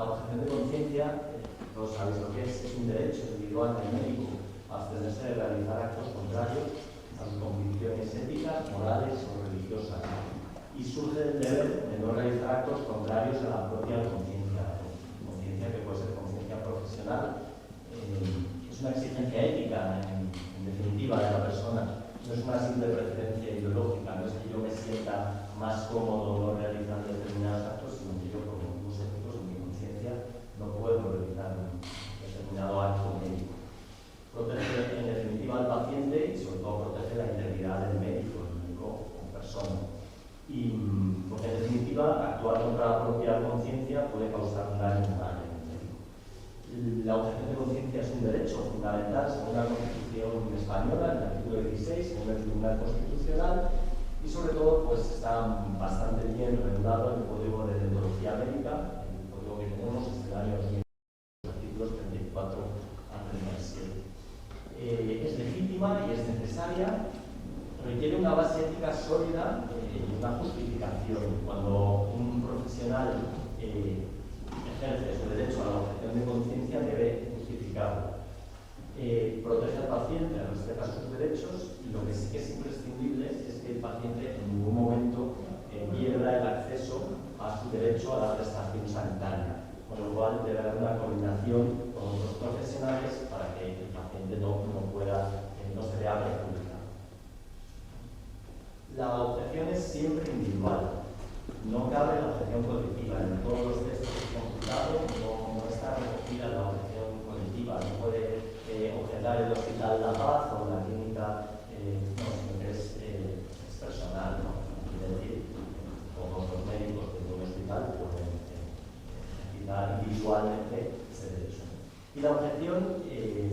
La objeción de conciencia, todos sabéis lo que es un derecho individual del médico a abstenerse de realizar actos contrarios a sus convicciones éticas, morales o religiosas. Y surge del deber de no realizar actos contrarios a la propia conciencia, que puede ser conciencia profesional. Es una exigencia ética, en definitiva, de la persona. No es una simple preferencia ideológica, no es que yo me sienta más cómodo no realizando determinados actos, sino que yo, por motivos éticos, en mi conciencia, no puedo realizar un determinado acto médico. Protege, en definitiva, al paciente y, sobre todo, protege la integridad del médico como persona. Y, porque, en definitiva, actuar contra la propia conciencia puede causar un daño moral en el médico. La objeción de conciencia es un derecho fundamental según la Constitución española, en el artículo 16, según el Tribunal Constitucional, y sobre todo pues, está bastante bien regulado en el Código de Deontología Médica, el código que tenemos desde el año 2000, los artículos 34 a 37. Es legítima y es necesaria, requiere una base ética sólida y una justificación. Cuando un profesional ejerce su derecho a la objeción de conciencia, debe justificarlo. Protege al paciente, respeta sus derechos, y lo que sí que es imprescindible es que el paciente en ningún momento pierda el acceso a su derecho a la prestación sanitaria, con lo cual debe haber una coordinación con otros profesionales para que el paciente no se vea perjudicado. La objeción es siempre individual, no cabe la objeción colectiva. En todos los textos que hemos citado no está recogida la objeción colectiva, no puede objetar el Hospital La Paz o la clínica, no, sino que es personal, ¿no? Es decir, todos los médicos de un hospital pueden ejercitar individualmente ese derecho. Y la objeción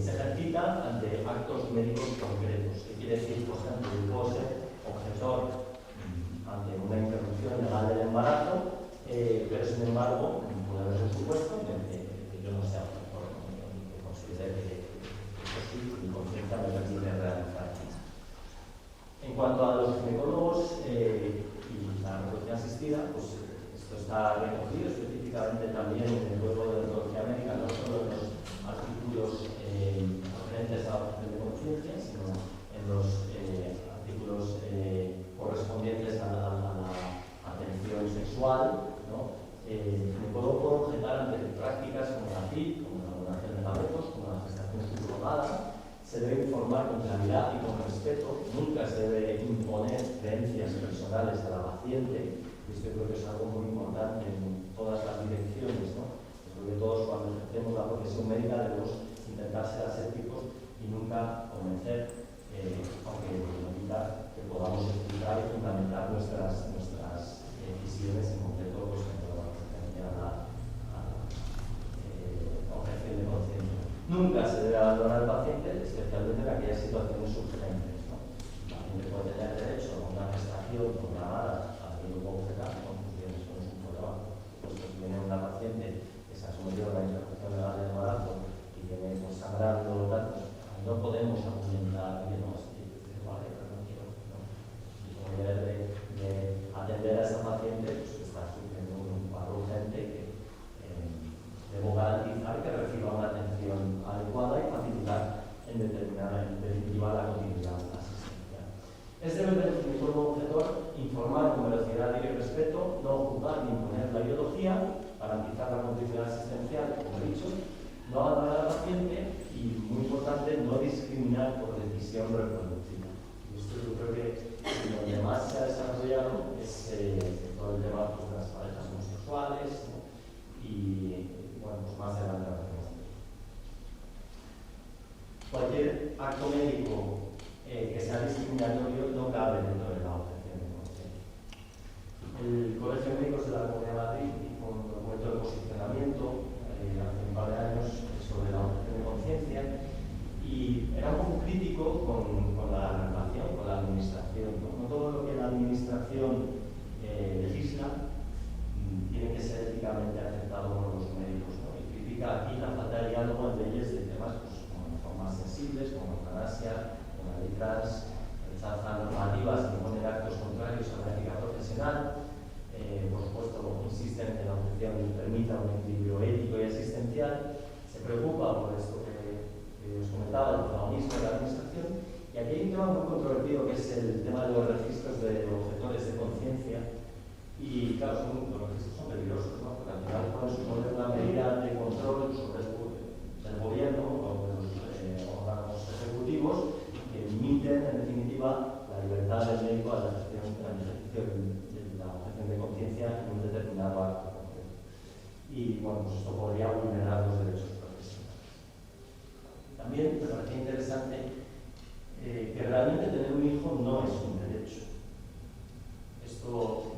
se ejercita ante actos médicos concretos. ¿Qué quiere decir? Por ejemplo, yo puedo ser objetor ante una interrupción legal del embarazo, pero sin embargo puede haber un supuesto que yo no sea objetor, ni que considere que eso sí, mi conciencia me permite realizar. En cuanto a los ginecólogos y la reproducción asistida, pues esto está recogido específicamente también en el Código de Deontología Médica, no solo en los artículos referentes a la objeción de conciencia, sino en los artículos correspondientes a la atención sexual, ¿no? El ginecólogo puede objetar ante prácticas como la PIP, como la donación de gametos, como la gestación subrogada. Se debe informar con claridad y con respeto, nunca se debe imponer creencias personales a la paciente, y esto creo que es algo muy importante en todas las direcciones, ¿no? Porque todos cuando ejercemos la profesión médica debemos intentar ser asépticos y nunca convencer, aunque no quita que podamos explicar y fundamentar nuestras decisiones, en concreto pues, en lo referente a la objeción de conciencia. Nunca se debe abandonar al paciente, especialmente en aquellas situaciones urgentes, ¿no? El paciente puede tener derecho a una gestación programada, también lo puedo objetar, ¿no? Pues eso no es un problema. Pues si viene una paciente que se ha sometido a una interrupción legal del embarazo y viene pues, sangrando, no podemos argumentar que no, vale, pero no quiero, ¿no? Y como de atender a esa paciente, pues está sufriendo un cuadro urgente que debo garantizar que reciba una atención adecuada y facilitar en definitiva la continuidad asistencial. Es deber del ginecólogo objetor informar con velocidad y respeto, no juzgar ni imponer la ideología, garantizar la continuidad asistencial, como he dicho, no abandonar al paciente y, muy importante, no discriminar por decisión reproductiva. Y esto yo creo que donde más se ha desarrollado es todo el tema pues, de las parejas homosexuales, ¿no? Y bueno, pues más adelante hablaremos de ello. Cualquier acto médico que sea discriminatorio no cabe dentro de la objeción de conciencia. El Colegio de Médicos de la Comunidad de Madrid hizo un documento de posicionamiento hace un par de años sobre la objeción de conciencia y era un poco crítico con la regulación, con la administración. No todo lo que la administración legisla tiene que ser éticamente aceptado por los médicos, ¿no? Y critica aquí la falta de diálogo en leyes de temas pues, como formas sensibles, como eutanasia, como la ley trans, rechaza normativas que judicial, se preocupa por esto que os comentaba, el protagonismo de la administración, y aquí hay un tema muy controvertido que es el tema de los registros de objetores de conciencia. Y claro, los registros son peligrosos, ¿no? Porque al final pueden suponer una medida de control sobre el gobierno o de los órganos ejecutivos que limiten, en definitiva, la libertad del médico a la ejercicio de la objeción de conciencia en un determinado acto concreto. Y bueno, pues esto podría vulnerar los derechos profesionales. También me parecía interesante que realmente tener un hijo no es un derecho. Esto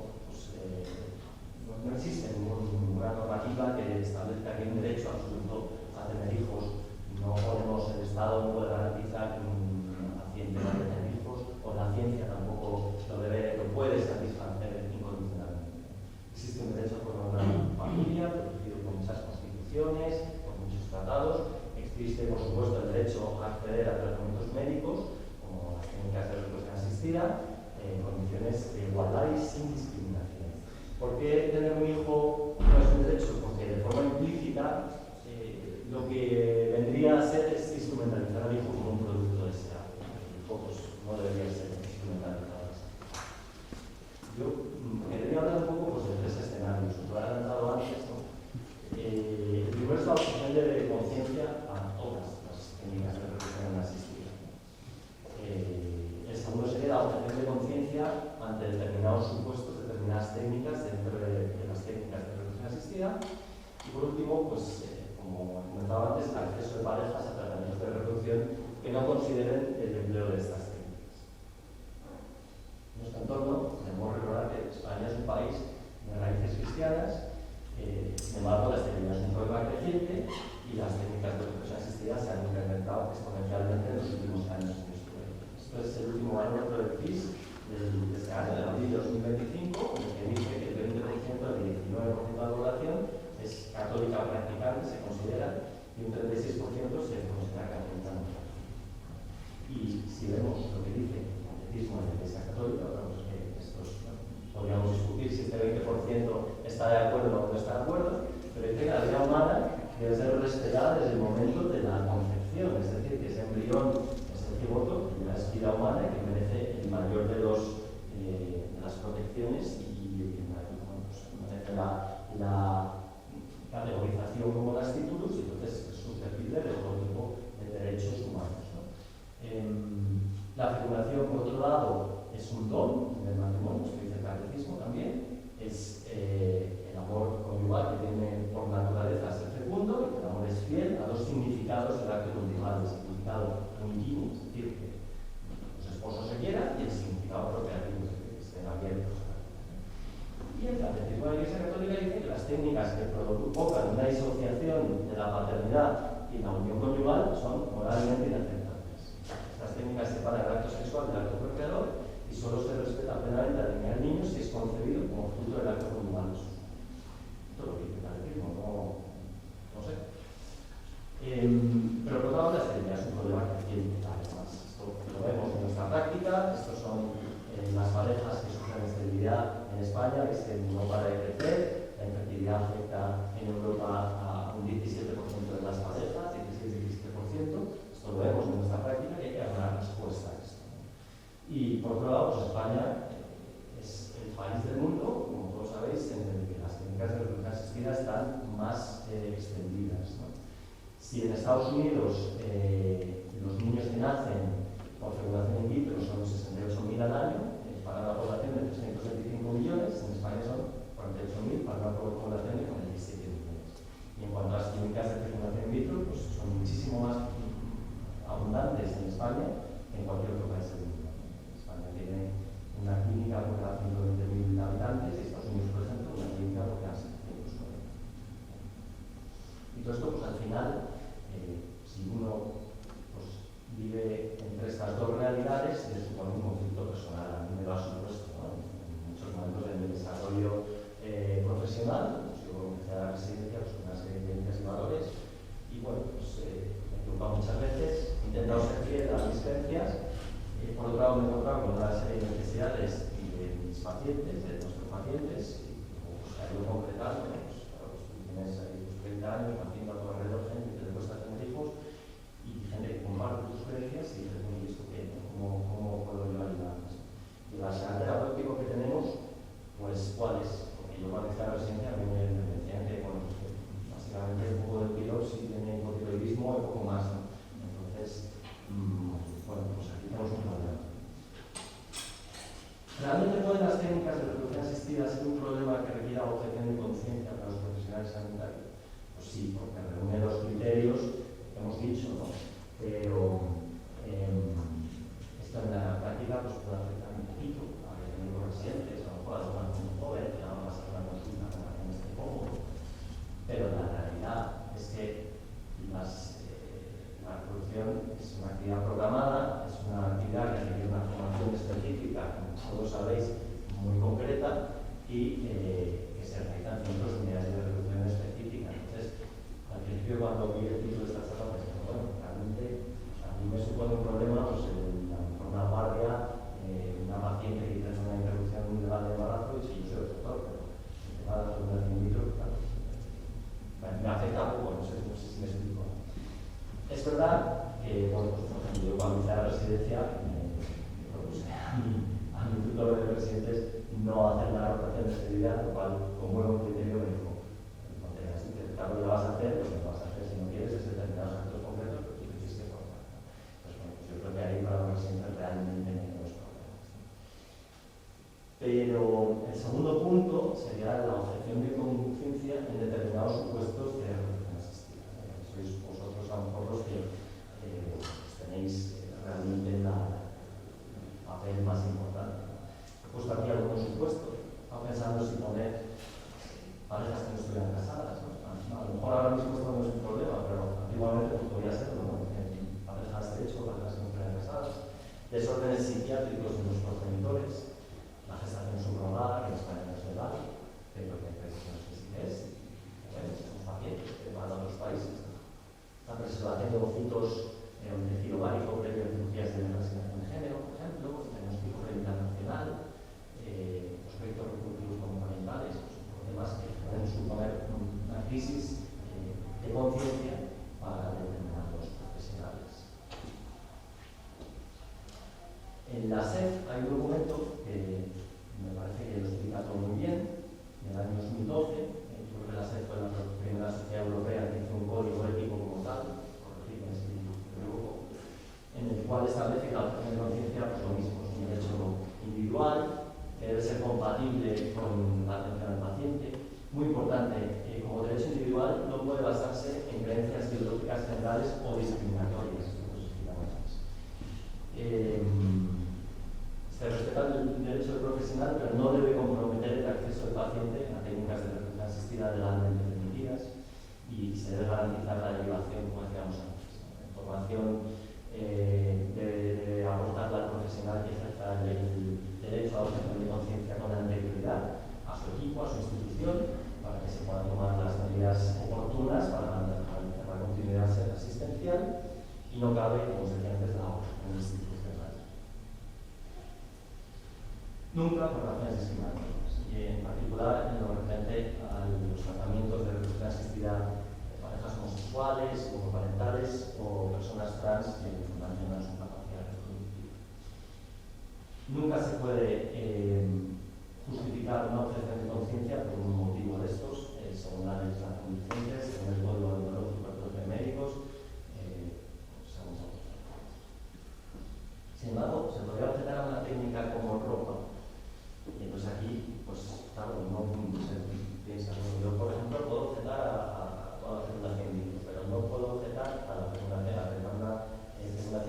no existe ninguna normativa que establezca que hay un derecho absoluto a tener hijos. No podemos, el Estado no puede garantizar que un paciente va a tener hijos, o la ciencia tampoco lo puede satisfacer incondicionalmente. Existe un derecho por una familia, protegido por muchas constituciones, por muchos tratados. Existe, por supuesto, el derecho a acceder a tratamientos médicos, como las técnicas de reproducción asistida, en condiciones de igualdad y sin discriminación. ¿Por qué tener un hijo no es un derecho? Porque de forma implícita lo que vendría a ser es instrumentalizar al hijo como un producto deseado. El hijo pues, no debería ser instrumentalizado. Yo quería hablar un poco pues, de tres escenarios. Os lo he adelantado antes, ¿no? El primero es la objeción de conciencia a todas las técnicas de reproducción asistida. El segundo sería la objeción de conciencia ante determinados supuestos, determinadas técnicas dentro de las técnicas de reproducción asistida. Y por último, pues, como comentaba antes, el acceso de parejas a tratamientos de reproducción que no consideren el empleo de estas técnicas. En nuestro entorno, debemos recordar que España es un país de raíces cristianas, sin embargo, la esterilidad es un problema creciente y las técnicas de reproducción asistida se han incrementado exponencialmente en los últimos años. Esto es el último barómetro del PIS de este año, de abril de 2025, en el que dice que el 20% del 19% de la población es católica practicante, se considera, y un 36% se considera católica no. Y si vemos lo que dice el catecismo de la Iglesia Católica, vemos que podríamos discutir si este 20% está de acuerdo o no está de acuerdo, pero dice que la vida humana debe ser respetada desde el momento de la concepción, es decir, que ese embrión, ese cigoto, que ya es vida humana y que merece el mayor de las protecciones y merece la categorización como nasciturus y entonces es susceptible de otro tipo de derechos humanos, ¿no? La fecundación, por otro lado, es un don del matrimonio, esto dice el catecismo también, es el amor conyugal que tiene por naturaleza ser fecundo y que el amor es fiel a dos significados del acto conyugal, el significado unigino, es decir, que los esposos se quieran, y el significado procreativo, es decir, que estén abiertos. Y el catecismo de la Iglesia Católica dice que las técnicas que provocan una disociación de la paternidad y la unión conyugal son moralmente inaceptables. Estas técnicas separan el acto sexual del acto procreador y solo se respeta plenamente a la dignidad del niño si es concebido como fruto del acto conyugal. Esto es lo que dice el catecismo, no sé. Pero por otro lado, la esterilidad es un problema creciente, además. Esto lo vemos en nuestra práctica, estos son las parejas que sufren esterilidad en España, que es que no para de crecer, la infertilidad afecta en Europa a un 17% de las parejas, 16-17%, esto lo vemos en nuestra práctica y hay que dar una respuesta a esto. Y por otro lado, pues España es el país del mundo, como todos sabéis, en el que las técnicas de reproducción asistida están más extendidas, ¿no? Si en Estados Unidos los niños que nacen por fecundación in vitro son 68.000 al año, para una población de 325 millones, en España son 48.000 para una población de 47 millones. Y en cuanto a las clínicas de fecundación in vitro, pues son muchísimo más abundantes en España que en cualquier otro país del mundo. España tiene una clínica por cada 120.000 habitantes y Estados Unidos, por ejemplo, una clínica por cada 790. Y todo esto, pues al final, si uno vive entre estas dos realidades, le supone un conflicto personal. A mí me lo ha supuesto, ¿no? En muchos momentos de mi desarrollo profesional, pues yo empecé a la residencia pues, con una serie de creencias y valores, y bueno, pues me he equivocado muchas veces, he intentado ser fiel a mis creencias, por otro lado me he encontrado con una serie de necesidades de mis pacientes, de nuestros pacientes, y como pues, he ido concretando, pues, claro, pues, tú tienes ahí tus 30 años, haciendo tu Pues sí, porque reúne los criterios que hemos dicho, ¿no? Pero esto en la práctica pues, puede afectar un poquito a los residentes, a lo mejor a los más joven, que no va a ser una consulta con la gente cómodo, pero la realidad es que la reproducción es una actividad programada, es una actividad que requiere una formación específica, como todos sabéis, muy concreta y que se realizan en centros de unidades de reproducción específica. Entonces, al principio cuando vi el título de esta charla, pensé, bueno, realmente a mí me supone un problema pues, una guardia, una paciente que tiene una interrupción ilegal de embarazo y si yo soy el doctor, pero el tema de la fecundación in vitro, claro, me afecta poco, no sé si me explico. Es verdad que, bueno, pues, por ejemplo, yo cuando hice la residencia, propuse a mi tutor de residentes no hacer la rotación de esterilidad, lo cual, con buen criterio, me dijo, no te das, claro, lo vas a hacer, pues lo vas a hacer si no quieres, es determinados actos concretos, pero tú tienes que formar. Pues bueno, pues yo creo que ahí para los residentes realmente menos problemas. Pero el segundo punto sería la objeción de conciencia en determinados supuestos de reproducción asistida. Sois vosotros a lo mejor los que tenéis realmente el papel más importante. He puesto aquí algunos supuestos. Estaba pensando si poner parejas que no estuvieran casadas. ¿No? A lo mejor ahora mismo esto no es un problema, pero antiguamente pues, podría serlo, ¿no? Parejas de hecho, parejas que no estuvieran casadas. Desórdenes psiquiátricos en los progenitores. La gestación subrogada, que en España no es legal, pero que no sé si es. Bueno, son pacientes que van a otros países. La preservación de ovitos de filo ovárico previo a cirugías de reasignación de género, por ejemplo, tenemos tipo internacional, los proyectos reproductivos comportamentales, problemas que pueden suponer una crisis de conciencia para determinados profesionales. En la SEF hay un documento que me parece que lo explica todo muy bien, del año 2012. Creo que la SEF fue la primera sociedad europea que hizo un código ético como tal, corregidme si me equivoco, en el cual establece que la objeción de conciencia pues lo mismo, es un derecho individual que debe ser compatible con la atención al paciente. Muy importante, como derecho individual no puede basarse en creencias ideológicas generales o discriminatorias. Se respeta el derecho del profesional, pero no debe comprometer el acceso del paciente a técnicas de reproducción asistida legalmente permitidas y se debe garantizar la derivación, como decíamos antes. La información debe aportarla al profesional que ejerza el derecho a objeción de conciencia con anterioridad a su equipo, a su institución, para que se puedan tomar las medidas oportunas para garantizar la continuidad asistencial y no cabe, como se decía antes, la objeción institucional. Nunca por razones discriminatorias, y en particular en lo referente a los tratamientos de reproducción asistida de parejas homosexuales, homoparentales o personas trans que fundacionan su capacidad reproductiva. Nunca se puede justificar una objeción de conciencia por un motivo de estos, según la legislación vigente, según el código deontológico de médicos, según se puede. Sin embargo, se podría objetar a una técnica como ropa. Y entonces aquí, pues claro, no se piensa, yo por ejemplo puedo objetar a toda la fecundación in vitro, pero no puedo objetar a la fecundación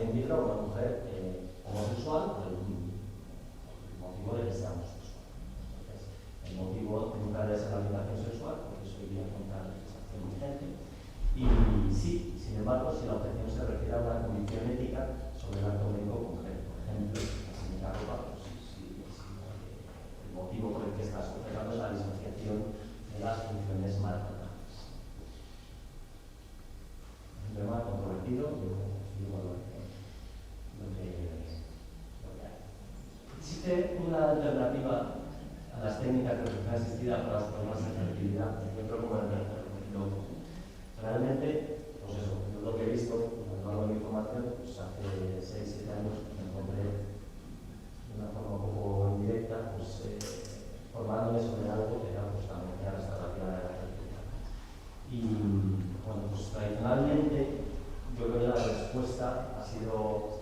in vitro a una mujer homosexual por el motivo de que sea homosexual. Entonces, el motivo nunca debe ser la orientación sexual, porque eso iría contra la legislación vigente. Y sí, sin embargo, si la objeción se refiere a una condición ética sobre el acto médico concreto, por ejemplo, la técnica ropa, pues el motivo por el que estás objetando es la disociación de las funciones maternales. Es un tema controvertido, yo digo lo que hay. Existe una alternativa a las técnicas de reproducción asistida para los problemas de fertilidad, yo creo como el tercero. Realmente, pues eso, yo lo que he visto, a lo largo de mi formación, pues hace 6-7 años me encontré de una forma un poco indirecta, pues formándome sobre algo que era pues, la medicina restaurativa de la fertilidad. Y bueno, pues tradicionalmente yo creo que la respuesta ha sido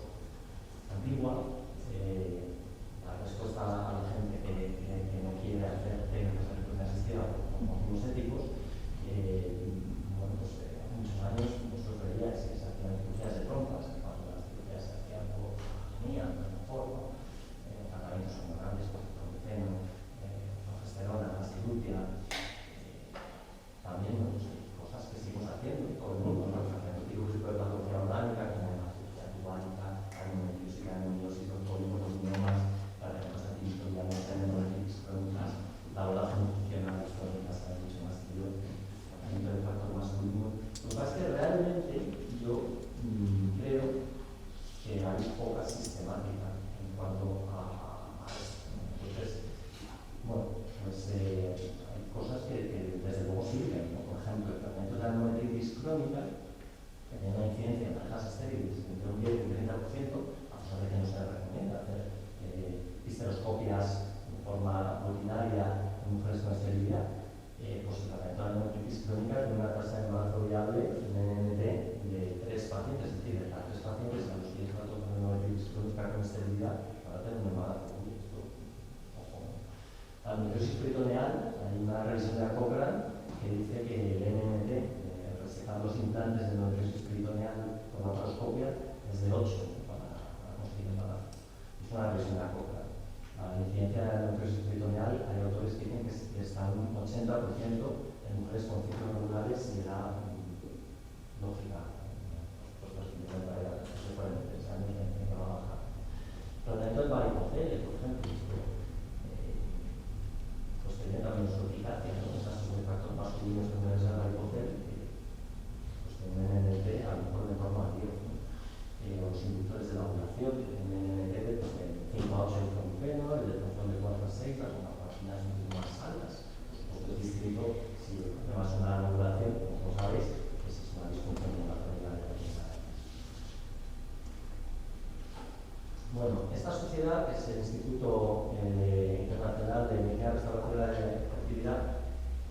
antigua. La respuesta a la gente que no quiere hacer técnicas de reproducción asistida por motivos éticos, bueno, Lo que pasa es que realmente yo creo que hay poca sistemática en cuanto a esto. Entonces, bueno, pues hay cosas que desde luego sirven, ¿no? Por ejemplo, el tratamiento de la anemoclitis crónica, que tiene una incidencia en parejas estériles entre un 10 y un 30%, a pesar de que no se recomienda hacer histeroscopias de forma rutinaria en mujeres con esterilidad, pues el tratamiento de la anemoclitis crónica tiene una tasa de embarazo viable, un NNT, de 3 pacientes, es decir, de cada 3 pacientes a los que les trató con anemoclitis crónica con esterilidad, para tener un embarazo. La necrosis peritoneal, hay una revisión de la Cochrane que dice que el NNT, resecar los implantes de necrosis peritoneal por laparoscopia, es de 8 para conseguir embarazo. Es una revisión de la Cochrane. La incidencia de la necrosis peritoneal, hay autores que dicen que está un 80% en mujeres con ciclos regulares y edad lógica. Pues 50 edad, no se pueden pensar en que va a bajar. Tratamiento del varicocele, por ejemplo, pues tiene también su eficacia, ¿no? Esas factores masculinos que pueden ser varicocele, pues tienen NNT a lo mejor de forma 10, ¿no? O los inductores de la ovulación, que tienen NNT de 5 a 8 ibuprofeno, el de función de 4 a 6, las monopaginas un poquito más altas. Por supuesto, es distinto si el problema es una ovulación, como sabéis, pues es una disfunción de la fertilidad determinada. Bueno, esta sociedad, que es el Instituto Internacional de Medicina Restaurativa de la Fertilidad,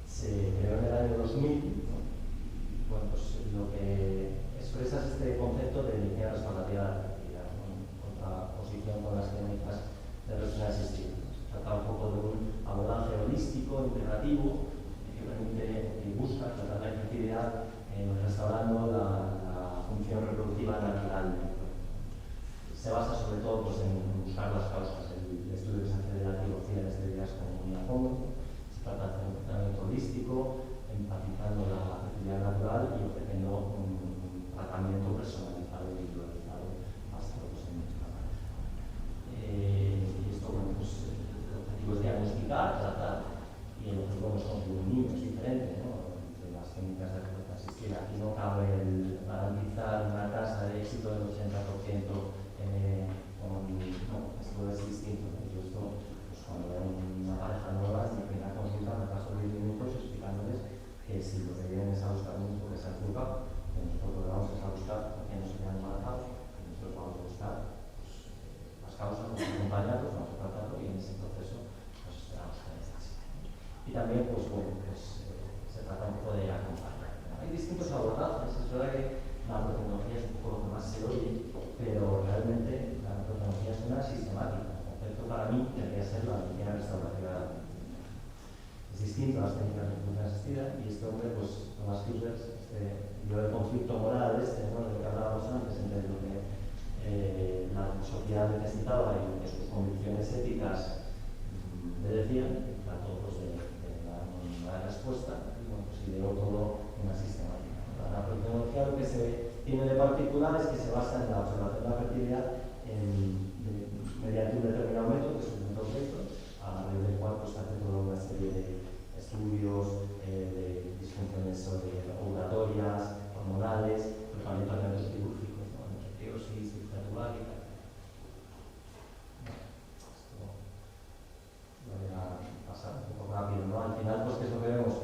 se creó en el año 2000, ¿no? Y bueno, pues lo que expresa es este concepto de medicina restaurativa de la fertilidad, ¿no? En contraposición con las técnicas de reducción asistida. Se trata un poco de un abordaje holístico, integrativo, que permite y busca tratar la infertilidad restaurando la función reproductiva natural. Se basa sobre todo pues, en buscar las causas. El estudio que se hace de la trilogía de esterilidades como muy a fondo. Se trata de hacer un tratamiento holístico, empatizando la fertilidad natural y ofreciendo un tratamiento personalizado e individualizado basado pues, en nuestra pareja. Y esto, bueno, pues el objetivo es diagnosticar, tratar, y el objetivo no es conseguir un niño, es diferente, ¿no? Entre las técnicas de reproducción asistida. Aquí no cabe el garantizar una tasa de éxito del 80%. No, esto es distinto. Yo esto, pues cuando veo una pareja nueva, en mi primera consulta me paso 10 minutos explicándoles que si lo que vienen es a buscar un hijo que se ha equivocado, que nosotros lo que vamos es a buscar porque no se vean embarazados, que nosotros vamos a buscar pues, las causas, vamos a acompañarlos, vamos a tratarlo y en ese proceso pues esperamos que les éxito. Y también, pues bueno, pues se trata un poco de acompañar. Hay distintos abordajes, es verdad que la tecnología es un poco lo que más se oye, pero realmente la tecnología es una sistemática. El concepto para mí debería ser la medicina restaurativa. Es distinto a las técnicas de reproducción asistida y este hombre, pues, Thomas Kuhlers, vio el conflicto moral ¿no? del que hablábamos antes entre lo que la sociedad necesitaba y lo que sus convicciones éticas le decían, y trató pues, de dar una respuesta y bueno, pues ideó todo una sistemática. La tecnología lo que se tiene de particular es que se basa en la observación de la fertilidad mediante un determinado método, que es un método Becton, a raíz del cual pues, se hace toda una serie de estudios de disfunciones ovulatorias, hormonales, tratamientos neurocirúrgicos, ¿no? Endometriosis, irregular y tal. Esto lo voy a pasar un poco rápido, ¿no? Al final, pues, ¿qué es lo que vemos?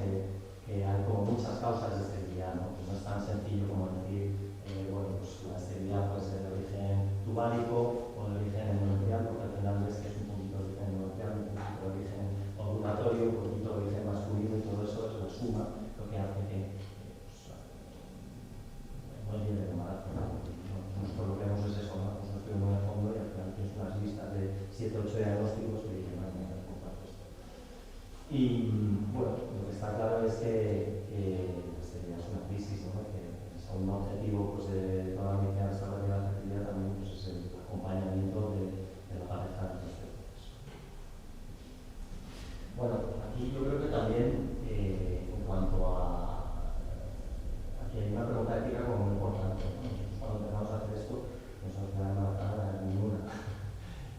Que hay como muchas causas de esterilidad, ¿no? Que no es tan sencillo como decir, bueno, pues la esterilidad puede ser de origen tubárico o de origen endometrial, porque al final ves que es un poquito de origen endometrial, un poquito de origen ovulatorio, un poquito de origen masculino y todo eso es la suma lo que hace que pues, no llegue el embarazo, ¿no? Nosotros lo que vemos es eso, ¿no? Pues no estoy muy a fondo y al final tienes unas listas de 7 o 8 diagnósticos que dicen, no, no, esto. Y bueno, lo que está claro es que la esterilidad es una crisis, ¿no? Que es un objetivo pues, de toda la medicina restaurativa de la fertilidad también pues, es el acompañamiento de la pareja en este proceso. Bueno, aquí yo creo que también en cuanto a aquí hay una pregunta ética como muy importante, ¿no? Nosotros cuando empezamos a hacer esto no se nos queda embarazada ninguna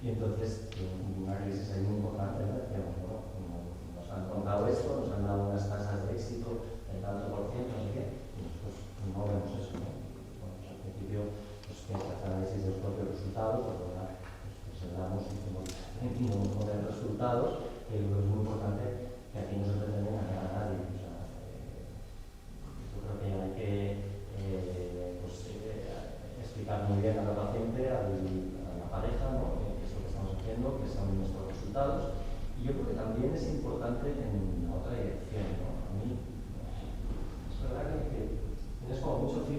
y entonces una crisis ahí muy importante, ¿no? Decíamos, bueno, nos han contado esto, nos han dado unas tasas de éxito del tanto por ciento, no sé qué, y nosotros no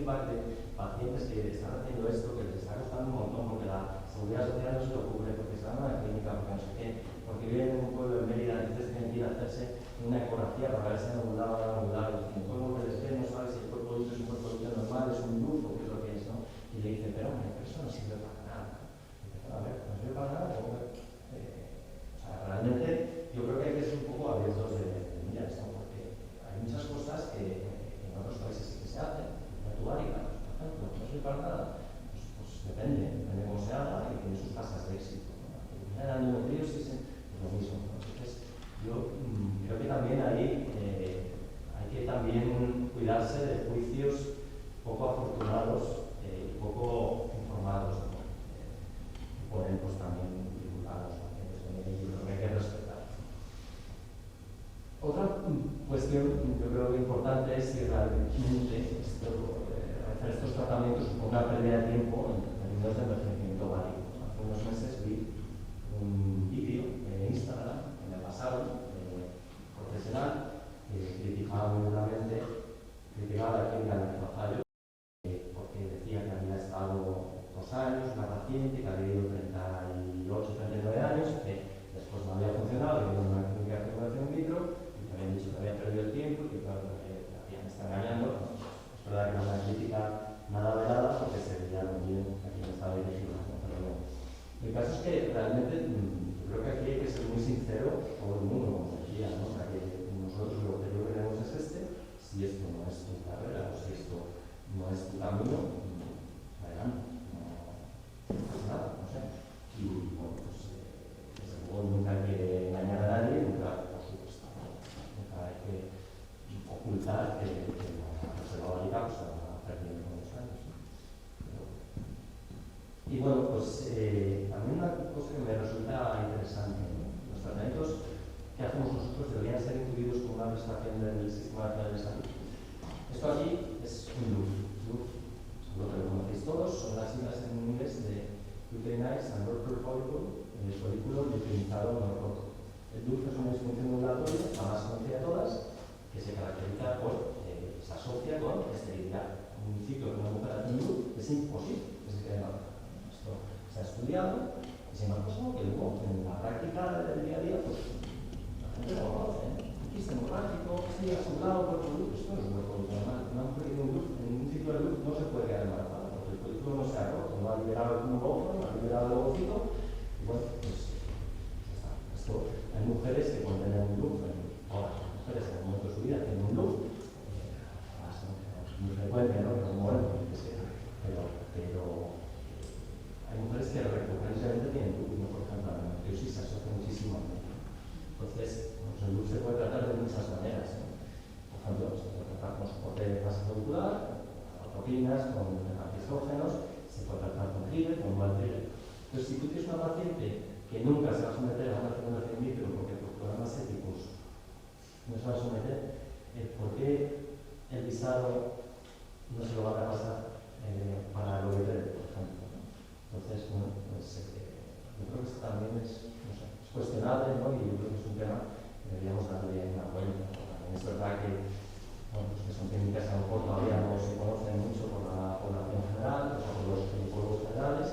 feedback de pacientes que están haciendo esto, que les está costando un montón, porque la seguridad social no se lo cubre, porque están en una clínica, porque no sé qué, porque viven en un pueblo de Mérida, entonces tienen que ir a hacerse una ecografía para ver si han ovulado o no han ovulado. Y el pueblo que les ve no sabe si el cuerpo adulto es un cuerpo adulto normal, es un luz o qué es lo que es, ¿no? Y le dice, pero hombre, eso no sirve para nada. Y dice, a ver, no sirve para nada, o sea, realmente yo creo que hay que ser un poco abiertos de miras, ¿no? Porque hay muchas cosas que en otros países sí que se hacen, la tubárica, por ejemplo, no sirve para nada, pues depende cómo se haga y tiene sus tasas de éxito, ¿no? La endometriosis es lo mismo, ¿no? Entonces, yo creo que también ahí hay que también cuidarse de juicios poco afortunados y poco informados, ¿no? Ponen pues también divulgados, ¿no? Yo creo que hay que respetar. Otra cuestión, yo creo que importante es si realmente hacer estos tratamientos supone una pérdida de tiempo en términos de envejecimiento ovárico. Hace unos meses vi un vídeo en Instagram, en el pasado, profesional, que criticaba muy duramente, criticaba la clínica de Alfajal, porque decía que había estado 2 años, una paciente que había ido 38, 39 años, que después no había funcionado, que era una clínica de fecundación in vitro, y que habían dicho que había perdido el tiempo y que claro, que habían estado engañando. Es verdad que no es una crítica nada velada, porque se veía muy bien a quien estaba dirigido, ¿no? Pero bueno, el caso es que realmente yo creo que aquí hay que ser muy sincero todo el mundo, como decía, ¿no? O sea, que nosotros lo que yo queremos es si esto no es tu carrera o si esto no es tu camino, adelante, no pasa nada, no sé. Y bueno, pues desde luego nunca hay que engañar a nadie, nunca, por supuesto, nunca hay que ocultar que la reserva ovárica pues, se va perdiendo con los años, ¿no? Y bueno, pues a mí una cosa que me resulta interesante, ¿no? Los tratamientos que hacemos nosotros deberían ser incluidos como una prestación del Sistema Nacional de Salud. Esto aquí es un LUF. Seguro que lo conocéis todos, son las siglas en inglés de Luteinized and Worker Follicle, el folículo luteinizado no roto. El LUF es una disfunción ovulatoria, la más conocida de todas, que se caracteriza por, se asocia con esterilidad. Un ciclo que una mujer hace un LUF es imposible que se quede embarazada. Esto se ha estudiado y sin embargo es algo que luego en la práctica del día a día pues la gente lo conoce, ¿eh? Un quiste hemorrágico, sí, a su lado, cuerpo de luz, esto no es un cuerpo de luz normal. Una mujer que tiene un luz, en un ciclo de luz no se puede quedar embarazada porque el folículo no se ha roto, no ha liberado el cúmulo, no ha liberado el ovocito y bueno, pues ya está. Esto, hay mujeres que cuando tienen un luz, ahora, mujeres en el momento de su vida tienen un luz, es muy frecuente, ¿no? Que no mueren, pero hay mujeres que recurrentemente tienen luz, ¿no? Por ejemplo, la endometriosis se asocia muchísimo a luz. Entonces, pues el luz se puede tratar de muchas maneras, ¿no? Por ejemplo, se puede tratar con soporte de masa follicular, con proteínas, con antiestrógenos, se puede tratar con trigger, con dual trigger. Entonces, si tú tienes una paciente que nunca se va a someter a una fecundación in vitro porque por problemas éticos no se va a someter, ¿por qué el visado no se lo van a pasar para el OVT, por ejemplo, ¿no? Entonces, bueno, pues yo creo que esto también es, no sé, es cuestionable, ¿no? Y yo creo que es un tema que deberíamos darle una vuelta. También es verdad que, bueno, pues que son técnicas que a lo mejor todavía no se conocen mucho por la población general, o sea, por los ginecólogos generales,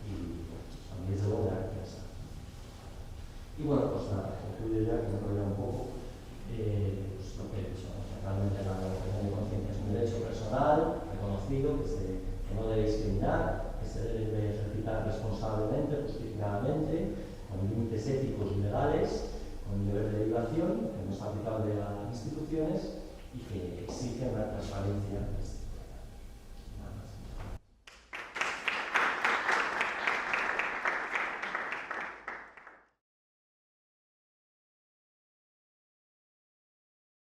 y a mí desde luego me da interesa. Y bueno, pues nada, concluyo ya que me enrollo un poco. Pues lo que he dicho, ¿no? Realmente la objeción de conciencia es un derecho personal, reconocido, que no debe discriminar, que se debe ejercitar responsablemente, justificadamente, con límites éticos y legales, con un nivel de derivación que no es aplicable a las instituciones y que exige una transparencia